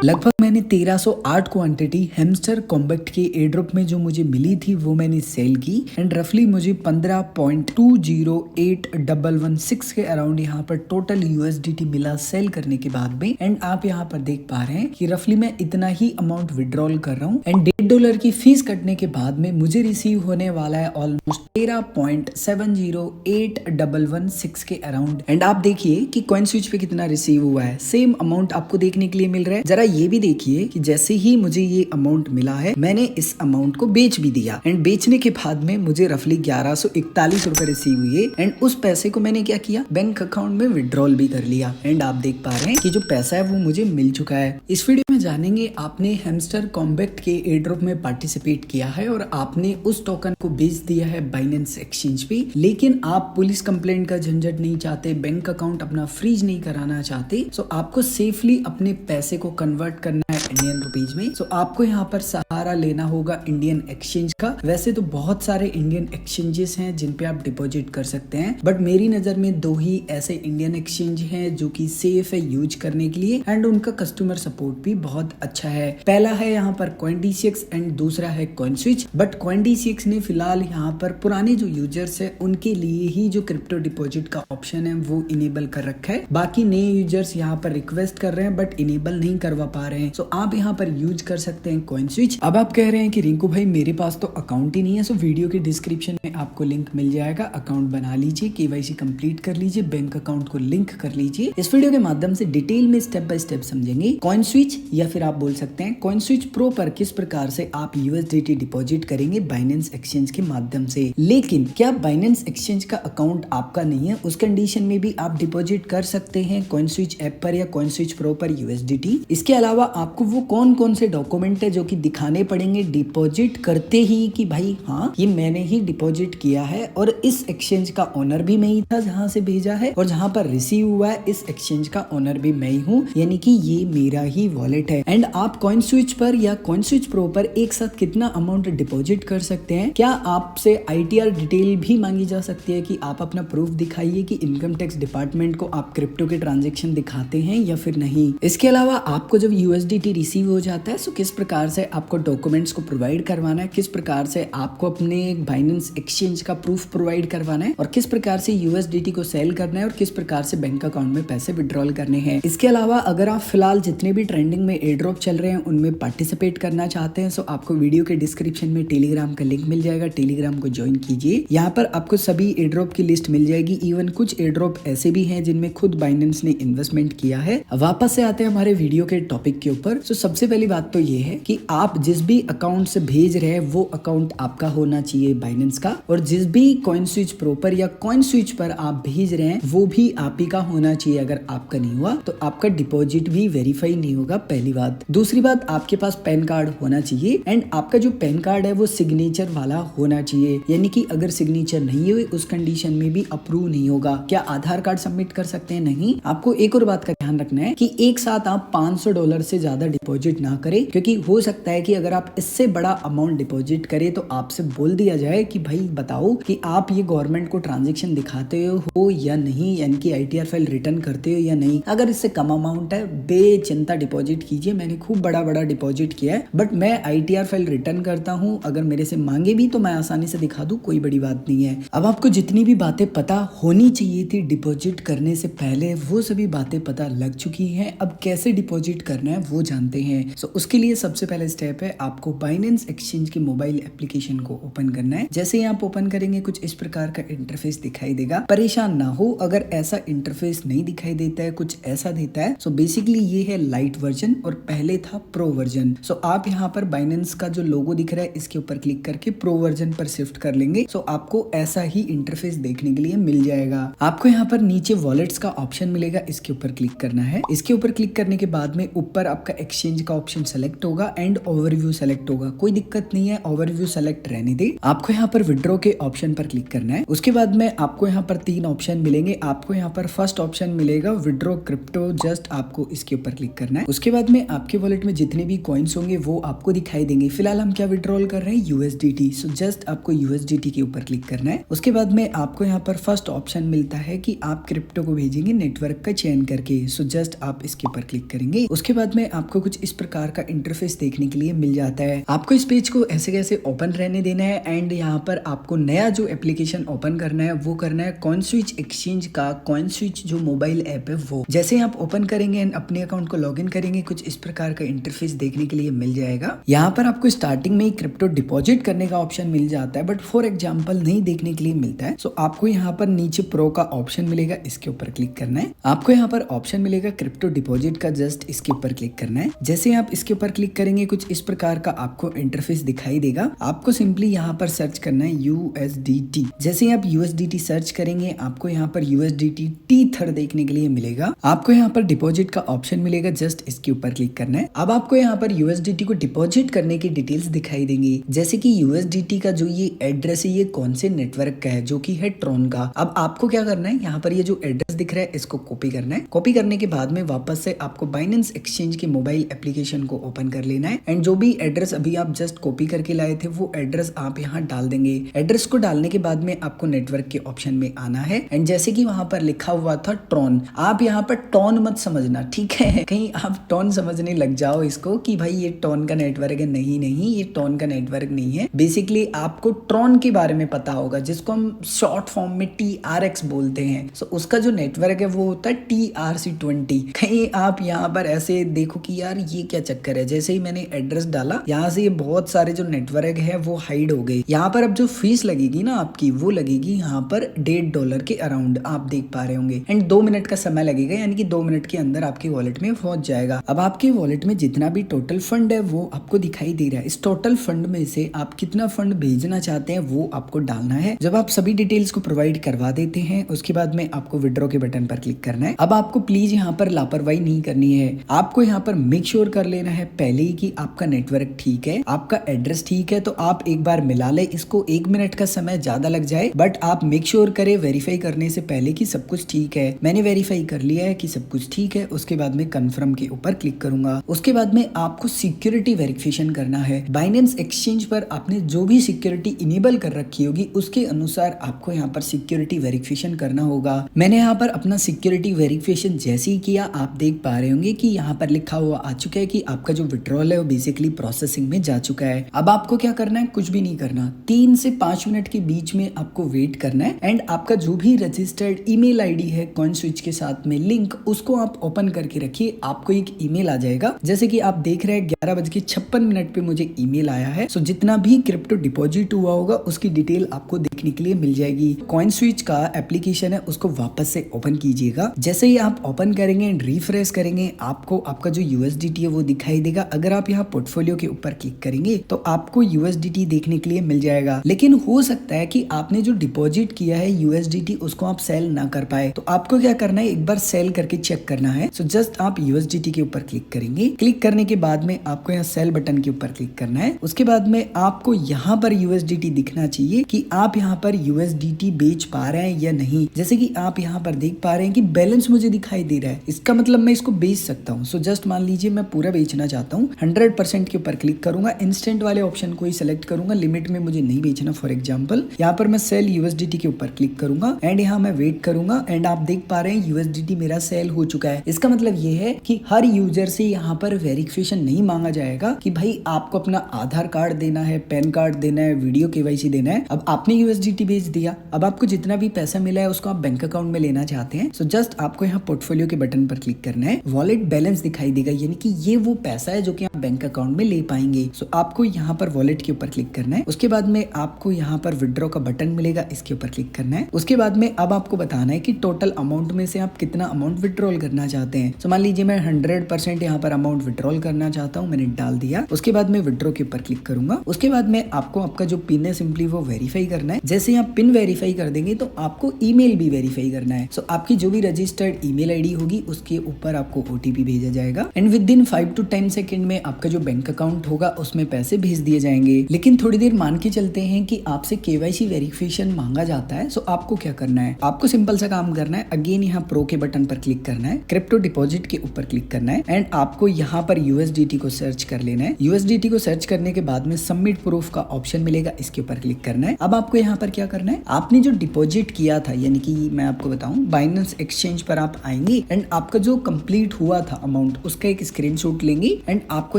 लगभग मैंने 1308 quantity hamster combat के एयरड्रॉप में जो मुझे मिली थी वो मैंने सेल की एंड रफली मुझे 15.208116 के अराउंड यहाँ पर टोटल यूएसडीटी मिला सेल करने के बाद में। एंड आप यहाँ पर देख पा रहे हैं कि रफली मैं इतना ही अमाउंट विड्रॉल कर रहा हूँ एंड $1.5 की फीस कटने के बाद में मुझे रिसीव होने वाला है ऑलमोस्ट 13.708116 के अराउंड। एंड आप देखिए कि कॉइन स्विच पे कितना रिसीव हुआ है, सेम अमाउंट आपको देखने के लिए मिल रहा है। जरा ये भी देखिए कि जैसे ही मुझे ये अमाउंट मिला है मैंने इस अमाउंट को बेच भी दिया एंड बेचने के बाद में मुझे रफली 1141 रुपए रिसीव हुए एंड उस पैसे को मैंने क्या किया, बैंक अकाउंट में विड्रॉल भी कर लिया। एंड आप देख पा रहे हैं कि जो पैसा है वो मुझे मिल चुका है। इस वीडियो में जानेंगे आपने हैमस्टर कॉम्बैक्ट के एयरड्रॉप में पार्टिसिपेट किया है और आपने उस टोकन को बेच दिया है बाइनेंस एक्सचेंज पे, लेकिन आप पुलिस कंप्लेंट का झंझट नहीं चाहते, बैंक अकाउंट अपना फ्रीज नहीं कराना चाहते, सो आपको सेफली अपने पैसे को कन्वर्ट करना है इंडियन रुपीज में। सो आपको यहाँ पर सहारा लेना होगा इंडियन एक्सचेंज का। वैसे तो बहुत सारे इंडियन एक्सचेंजेस हैं जिन पे आप डिपॉजिट कर सकते हैं, बट मेरी नजर में 2 ही ऐसे इंडियन एक्सचेंज हैं जो कि सेफ है यूज करने के लिए एंड उनका कस्टमर सपोर्ट भी बहुत अच्छा है। पहला है यहाँ पर CoinDCX एंड दूसरा है CoinSwitch। बट CoinDCX ने फिलहाल यहाँ पर पुराने जो यूजर्स है उनके लिए ही जो क्रिप्टो डिपॉजिट का ऑप्शन है वो इनेबल कर रखा है। बाकी नए यूजर्स यहाँ पर रिक्वेस्ट कर रहे हैं बट इनेबल नहीं करवा पा रहे हैं। सो आप यहाँ पर यूज कर सकते हैं CoinSwitch। अब आप कह रहे हैं कि रिंकू भाई मेरे पास तो अकाउंट ही नहीं है, सो वीडियो के डिस्क्रिप्शन में आपको लिंक मिल जाएगा, अकाउंट बना लीजिए, KYC कंप्लीट कर लीजिए, बैंक अकाउंट को लिंक कर लीजिए। इस वीडियो के माध्यम से डिटेल में स्टेप बाय स्टेप समझेंगे CoinSwitch या फिर आप बोल सकते हैं CoinSwitch Pro पर किस प्रकार से आप USDT डिपॉजिट करेंगे बाइनेंस एक्सचेंज के माध्यम से। लेकिन क्या बाइनेंस एक्सचेंज का अकाउंट आपका नहीं है, उस कंडीशन में भी आप डिपॉजिट कर सकते हैं CoinSwitch ऐप पर या CoinSwitch Pro पर USDT। इसके अलावा आपको वो कौन से डॉक्यूमेंट है जो कि दिखाने पड़ेंगे डिपॉजिट करते ही कि भाई हाँ ये मैंने ही डिपॉजिट किया है और इस एक्सचेंज का ओनर भी मैं ही था जहां से भेजा है और जहां पर रिसीव हुआ है इस एक्सचेंज का ओनर भी मैं ही हूँ, यानी कि ये मेरा ही वॉलेट है। एंड आप CoinSwitch पर या CoinSwitch Pro पर एक साथ कितना अमाउंट डिपॉजिट कर सकते हैं, क्या आपसे ITR डिटेल भी मांगी जा सकती है कि आप अपना प्रूफ दिखाइए कि इनकम टैक्स डिपार्टमेंट को आप क्रिप्टो के ट्रांजेक्शन दिखाते हैं या फिर नहीं। इसके अलावा आपको जब USDT रिसीव हो जाता है तो किस प्रकार से आपको डॉक्यूमेंट्स को प्रोवाइड करवाना है, किस प्रकार से आपको अपने बाइनेंस एक्सचेंज का प्रूफ प्रोवाइड करवाना है और किस प्रकार से USDT को सेल करना है और किस प्रकार से बैंक अकाउंट में पैसे विड्रॉल करने हैं। इसके अलावा अगर आप फिलहाल जितने भी ट्रेंडिंग में एयर ड्रॉप चल रहे हैं उनमें पार्टिसिपेट करना चाहते हैं, सो आपको वीडियो के डिस्क्रिप्शन में टेलीग्राम का लिंक मिल जाएगा, टेलीग्राम को ज्वाइन कीजिए। यहाँ पर आपको सभी एयर ड्रॉप की लिस्ट मिल जाएगी। इवन कुछ एयर ड्रॉप ऐसे भी हैं जिनमें खुद बाइनेंस ने इन्वेस्टमेंट किया है। वापस से आते हैं हमारे वीडियो के टॉपिक के ऊपर। सो सबसे पहली बात तो ये है कि आप जिस भी अकाउंट से भेज रहे हैं वो अकाउंट आपका होना चाहिए बाइनेंस का, और जिस भी CoinSwitch Pro पर या CoinSwitch पर आप भेज रहे हैं वो भी आप ही का होना चाहिए। अगर आपका नहीं हुआ तो आपका डिपॉजिट भी वेरीफाई नहीं होगा, पहली बात। दूसरी बात, आपके पास पैन कार्ड होना चाहिए एंड आपका जो पैन कार्ड है वो सिग्नेचर वाला होना चाहिए, यानी कि अगर सिग्नेचर नहीं हुई उस कंडीशन में भी अप्रूव नहीं होगा। क्या आधार कार्ड सबमिट कर सकते हैं? नहीं। आपको एक और बात का ध्यान रखना है कि एक साथ आप $500 से ज्यादा डिपॉजिट ना करें, क्योंकि हो सकता है कि अगर आप इससे बड़ा अमाउंट डिपॉजिट करें तो आपसे बोल दिया जाए कि भाई बताओ कि आप ये गवर्नमेंट को ट्रांजेक्शन दिखाते हो या नहीं, यानी कि ITR फाइल रिटर्न करते हो या नहीं। अगर इससे कम अमाउंट है बेचिंता डिपॉजिट कीजिए। मैंने खूब बड़ा डिपॉजिट किया है बट मैं ITR फाइल रिटर्न करता हूँ, अगर मेरे से मांगे भी तो मैं आसानी से दिखा दूं, कोई बड़ी बात नहीं है। अब आपको जितनी भी बातें पता होनी चाहिए थी डिपॉजिट करने से पहले वो सभी बातें पता लग चुकी हैं। अब कैसे डिपॉजिट करना है वो जानते हैं। सो उसके लिए सबसे पहले स्टेप है आपको बाइनेंस एक्सचेंज की मोबाइल एप्लीकेशन को ओपन करना है। जैसे ही आप ओपन करेंगे कुछ इस प्रकार का इंटरफेस दिखाई देगा। परेशान ना हो अगर ऐसा इंटरफेस नहीं दिखाई देता है, कुछ ऐसा देता है। सो बेसिकली ये है लाइट वर्जन और पहले था प्रो वर्जन। सो आप यहाँ पर बाइनेंस का जो लोगो दिख रहा है इसके ऊपर क्लिक करके प्रो वर्जन पर शिफ्ट कर लेंगे। सो आपको ऐसा ही इंटरफेस देखने के लिए मिल जाएगा। आपको यहाँ पर नीचे वॉलेट्स का ऑप्शन मिलेगा, इसके ऊपर क्लिक करना है। इसके ऊपर क्लिक करने के बाद में ऊपर आपका एक्सचेंज का ऑप्शन सेलेक्ट होगा एंड ओवरव्यू सेलेक्ट होगा। कोई दिक्कत नहीं है, ओवरव्यू सेलेक्ट रहने दे। आपको यहाँ पर विड्रॉ के ऑप्शन पर क्लिक करना है। उसके बाद में आपको यहाँ पर 3 ऑप्शन मिलेंगे। आपको यहाँ पर फर्स्ट ऑप्शन मिलेगा विड्रॉ क्रिप्टो, जस्ट आपको इसके ऊपर क्लिक करना है। उसके बाद में आपके वॉलेट में जितने भी कॉइन्स होंगे वो आपको दिखाई देंगे। फिलहाल हम क्या विड्रॉल कर रहे हैं, USDT। सो जस्ट आपको USDT के ऊपर क्लिक करना है। उसके बाद में आपको यहाँ पर फर्स्ट ऑप्शन मिलता है कि आप क्रिप्टो को भेजेंगे नेटवर्क का चयन करके। सो जस्ट आप इसके ऊपर क्लिक करेंगे। उसके बाद में आपको आपको कुछ इस प्रकार का इंटरफेस देखने के लिए मिल जाता है। आपको इस पेज को ऐसे कैसे ओपन रहने देना है एंड यहाँ पर आपको नया जो एप्लीकेशन ओपन करना है वो करना है कॉइनस्विच एक्सचेंज का कॉइनस्विच जो मोबाइल ऐप है वो। जैसे आप ओपन करेंगे एंड अपने अकाउंट को लॉगिन करेंगे कुछ इस प्रकार का इंटरफेस देखने के लिए मिल जाएगा। यहाँ पर आपको स्टार्टिंग में ही क्रिप्टो डिपॉजिट करने का ऑप्शन मिल जाता है बट फॉर एग्जाम्पल नहीं देखने के लिए मिलता है। सो आपको यहाँ पर नीचे प्रो का ऑप्शन मिलेगा, इसके ऊपर क्लिक करना है। आपको यहाँ पर ऑप्शन मिलेगा क्रिप्टो डिपॉजिट का, जस्ट इसके ऊपर क्लिक करना है। जैसे आप इसके ऊपर क्लिक करेंगे कुछ इस प्रकार का आपको इंटरफेस दिखाई देगा। आपको सिंपली यहाँ पर सर्च करना है USDT। जैसे ही आप USDT सर्च करेंगे आपको यहाँ पर USDT Tether देखने के लिए मिलेगा। आपको यहाँ पर डिपॉजिट का ऑप्शन मिलेगा, जस्ट इसके ऊपर क्लिक करना है। अब आपको यहाँ पर USDT को डिपॉजिट करने की डिटेल्स दिखाई देंगी, जैसे कि USDT का जो ये एड्रेस है ये कौन से नेटवर्क का है, जो कि है ट्रॉन का। अब आपको क्या करना है, यहाँ पर ये जो एड्रेस दिख रहा है इसको कॉपी करना है। कॉपी करने के बाद में वापस से आपको बाइनेंस एक्सचेंज के मोबाइल एप्लीकेशन को ओपन कर लेना है एंड जो भी एड्रेस अभी आप जस्ट कॉपी करके लाए थे वो एड्रेस आप यहाँ डाल देंगे। एड्रेस को डालने के बाद में आपको नेटवर्क के ऑप्शन में आना है एंड जैसे कि वहां पर लिखा हुआ था ट्रॉन, आप यहाँ पर टॉन मत समझना, ठीक है, कहीं आप टॉन समझने लग जाओ इसको कि भाई ये टॉन का नेटवर्क है। नहीं नहीं, ये टॉन का नेटवर्क नहीं है। बेसिकली आपको ट्रॉन के बारे में पता होगा जिसको हम शॉर्ट फॉर्म में TRX बोलते हैं। सो उसका जो नेटवर्क है वो होता है TRC20। कहीं आप यहाँ पर ऐसे देखो कि यार ये क्या चक्कर है, जैसे ही मैंने एड्रेस डाला यहाँ से ये बहुत सारे जो नेटवर्क है वो हाइड हो गए। यहाँ पर अब जो फीस लगेगी ना आपकी वो लगेगी यहाँ पर $1.5 के अराउंड, आप देख पा रहे होंगे एंड 2 मिनट का समय लगेगा, यानी कि 2 मिनट के अंदर आपके वॉलेट में पहुंच जाएगा। अब आपके वॉलेट में जितना भी टोटल फंड है वो आपको दिखाई दे रहा है। इस टोटल फंड में से आप कितना फंड भेजना चाहते हैं वो आपको डालना है। जब आप सभी डिटेल्स को प्रोवाइड करवा देते हैं उसके बाद में आपको विड्रॉ के बटन पर क्लिक करना है। अब आपको प्लीज यहाँ पर लापरवाही नहीं करनी है। आपको यहाँ पर मेक श्योर कर लेना है पहले ही कि आपका नेटवर्क ठीक है, आपका एड्रेस ठीक है। तो आप एक बार मिला ले इसको, 1 मिनट का समय ज्यादा लग जाए बट आप मेक श्योर करें वेरीफाई करने से पहले कि सब कुछ ठीक है। मैंने वेरीफाई कर लिया है कि सब कुछ ठीक है। उसके बाद में कंफर्म के ऊपर क्लिक करूंगा। उसके बाद में आपको सिक्योरिटी वेरिफिकेशन करना है। बाइनेंस एक्सचेंज पर आपने जो भी सिक्योरिटी इनेबल कर रखी होगी उसके अनुसार आपको यहाँ पर सिक्योरिटी वेरिफिकेशन करना होगा। मैंने यहाँ पर अपना सिक्योरिटी वेरिफिकेशन जैसे ही किया आप देख पा रहे होंगे कि यहाँ पर लिखा हुआ आ चुका है कि आपका जो विड्रॉल है वो बेसिकली प्रोसेसिंग में जा चुका है। अब आपको क्या करना है, कुछ भी नहीं करना, 3 से 5 मिनट के बीच में आपको वेट करना है एंड आपका जो भी रजिस्टर्ड ईमेल आईडी है कॉइनस्विच के साथ में लिंक, उसको आप ओपन करके रखिए। आपको एक ईमेल आ जाएगा, जैसे कि आप देख रहे हैं 11:56 पे मुझे ईमेल आया है। सो जितना भी क्रिप्टो डिपॉजिट हुआ होगा उसकी डिटेल आपको देखने के लिए मिल जाएगी। कॉइनस्विच का एप्लीकेशन है उसको वापस से ओपन कीजिएगा। जैसे ही आप ओपन करेंगे एंड रिफ्रेश करेंगे आपको आपका जो USDT है वो दिखाई देगा। अगर आप यहाँ पोर्टफोलियो के ऊपर क्लिक करेंगे तो आपको USDT देखने के लिए मिल जाएगा, लेकिन हो सकता है कि आपने जो डिपॉजिट किया है USDT उसको आप सेल ना कर पाए। तो आपको क्या करना है, एक बार सेल करके चेक करना है। सो जस्ट आप USDT के ऊपर क्लिक करेंगे। क्लिक करने के बाद में आपको यहाँ सेल बटन के ऊपर क्लिक करना है। उसके बाद में आपको यहाँ पर USDT दिखना चाहिए कि आप यहाँ पर USDT बेच पा रहे हैं या नहीं। जैसे कि आप यहाँ पर देख पा रहे हैं कि बैलेंस मुझे दिखाई दे रहा है, इसका मतलब मैं इसको बेच सकता हूँ। सो जस्ट मान लीजिए मैं पूरा बेचना चाहता हूँ, 100% के ऊपर क्लिक करूंगा, इंस्टेंट वाले ऑप्शन को ही सिलेक्ट करूंगा, लिमिट में मुझे नहीं बेचना। फॉर एग्जांपल यहाँ पर मैं सेल USDT के ऊपर क्लिक करूंगा एंड यहाँ मैं वेट करूंगा एंड आप देख पा रहे हैं USDT मेरा सेल हो चुका है। इसका मतलब ये है कि हर यूजर से यहाँ पर वेरिफिकेशन नहीं मांगा जाएगा कि भाई आपको अपना आधार कार्ड देना है, पैन कार्ड देना है, वीडियो KYC देना है। अब आपने USDT भेज दिया, अब आपको जितना भी पैसा मिला है उसको आप बैंक अकाउंट में लेना चाहते हैं। सो जस्ट आपको यहाँ पोर्टफोलियो के बटन पर क्लिक करना है। वॉलेट बैलेंस दिखाई देगा, यानी कि ये वो पैसा है जो कि आप बैंक अकाउंट में ले पाएंगे। सो आपको यहाँ पर वॉलेट के ऊपर क्लिक करना है। उसके बाद में आपको यहाँ पर विड्रॉ का बटन मिलेगा, इसके ऊपर क्लिक करना है। उसके बाद में अब आपको बताना है कि टोटल अमाउंट में से आप कितना अमाउंट विड्रॉल करना चाहते हैं। तो मान लीजिए मैं 100% यहाँ पर अमाउंट विड्रॉल करना चाहता हूँ, मैंने डाल दिया। उसके बाद में विड्रॉ के ऊपर क्लिक करूंगा। उसके बाद में आपको आपका जो पिन है सिंपली वो वेरीफाई करना है। जैसे आप पिन वेरीफाई कर देंगे तो आपको ईमेल भी वेरीफाई करना है। सो आपकी जो भी रजिस्टर्ड ईमेल आईडी होगी उसके ऊपर आपको OTP भेजा जाएगा and with in 5 to 10 second में आपका जो बैंक अकाउंट होगा उसमें पैसे भेज दिए जाएंगे। लेकिन थोड़ी देर मान के चलते हैं कि आपसे KYC वेरिफिकेशन मांगा जाता है। सो आपको क्या करना है, आपको सिंपल सा काम करना है। अगेन यहाँ प्रो के बटन पर क्लिक करना है, क्रिप्टो डिपॉजिट के ऊपर क्लिक करना है एंड आपको यहाँ पर USDT को सर्च कर लेना है। USDT को सर्च करने के बाद में सबमिट प्रूफ का ऑप्शन मिलेगा, इसके ऊपर क्लिक करना है। अब आपको यहाँ पर क्या करना है, आपने जो डिपॉजिट किया था, यानी कि मैं आपको बताऊं बाइनेंस एक्सचेंज पर आप आएंगे एंड आपका जो कंप्लीट हुआ था अमाउंट उसका एक स्क्रीनशॉट लेंगे एंड आपको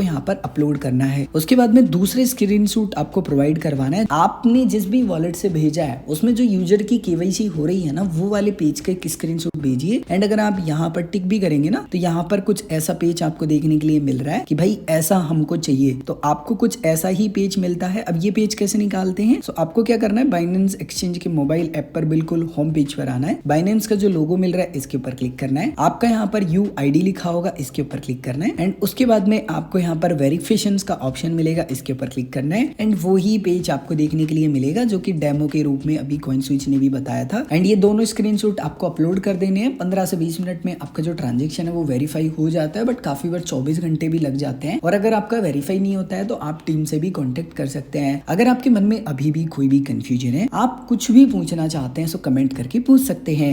यहाँ पर अपलोड करना है। उसके बाद में दूसरे स्क्रीनशॉट आपको प्रोवाइड करवाना है। आपने जिस भी वॉलेट से भेजा है उसमें जो यूजर की केवाईसी हो रही है ना, वो वाले पेज का एक स्क्रीनशॉट भेजिए। एंड अगर आप यहाँ पर टिक भी करेंगे ना, तो यहाँ पर कुछ ऐसा पेज आपको देखने के लिए मिल रहा है कि भाई ऐसा हमको चाहिए, तो आपको कुछ ऐसा ही पेज मिलता है। अब ये पेज कैसे निकालते हैं? तो आपको क्या करना है, बाइनेंस एक्सचेंज के मोबाइल ऐप पर बिल्कुल होम पेज पर आना है। बाइनेंस का जो लोगो मिल रहा है इसके ऊपर क्लिक करना है। आपका यहाँ पर UID लिखा होगा, इसके ऊपर क्लिक करना है। एंड उसके बाद में आपको यहाँ पर वेरिफिकेशन का ऑप्शन मिलेगा, इसके ऊपर क्लिक करना है। एंड वो ही पेज आपको देखने के लिए मिलेगा जो कि डेमो के रूप में अभी CoinSwitch ने भी बताया था। एंड ये दोनों स्क्रीनशॉट आपको अपलोड कर देने हैं। 15 से 20 मिनट में आपका जो ट्रांजेक्शन है वो वेरीफाई हो जाता है, बट काफी बार 24 घंटे भी लग जाते हैं। और अगर आपका वेरीफाई नहीं होता है तो आप टीम से भी कॉन्टेक्ट कर सकते हैं। अगर आपके मन में अभी भी कोई भी कंफ्यूजन है, आप कुछ भी पूछना चाहते हैं, तो कमेंट करके पूछ सकते हैं।